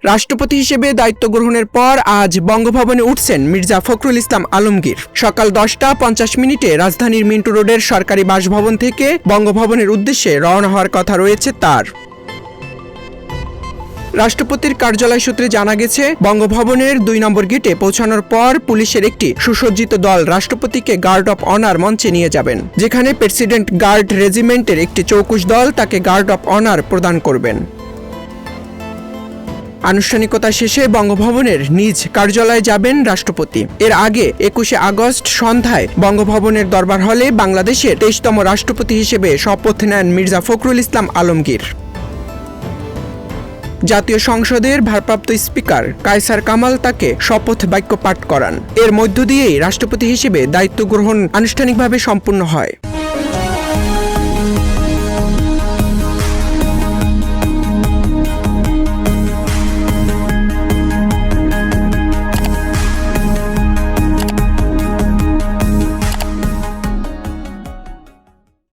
রাষ্ট্রপতি হিসেবে দায়িত্ব গ্রহণের পর আজ বঙ্গভবনে উঠছেন মির্জা ফখরুল ইসলাম আলমগীর। সকাল 10টা 50 রাজধানীর মিন্টু রোডের সরকারি বাসভবন থেকে বঙ্গভবনের উদ্দেশ্যে রওনা হওয়ার কথা রয়েছে তার। রাষ্ট্রপতির কার্যালয় সূত্রে জানা গেছে, বঙ্গভবনের 2 নম্বর গেটে পৌঁছানোর পর পুলিশের একটি সুসজ্জিত দল রাষ্ট্রপতিকে গার্ড অব অনার মঞ্চে নিয়ে যাবেন, যেখানে প্রেসিডেন্ট গার্ড রেজিমেন্টের একটি চৌকুশ দল তাকে গার্ড অব অনার প্রদান করবেন। আনুষ্ঠানিকতা শেষে বঙ্গভবনের নিজ কার্যালয়ে যাবেন রাষ্ট্রপতি। এর আগে 21শে আগস্ট সন্ধ্যায় বঙ্গভবনের দরবার হলে বাংলাদেশের 23তম রাষ্ট্রপতি হিসেবে শপথ নেন মির্জা ফখরুল ইসলাম আলমগীর। জাতীয় সংসদের ভারপ্রাপ্ত স্পিকার কায়সার কামাল তাকে শপথ বাক্য পাঠ করান। এর মধ্য দিয়েই রাষ্ট্রপতি হিসেবে দায়িত্ব গ্রহণ আনুষ্ঠানিকভাবে সম্পূর্ণ হয়।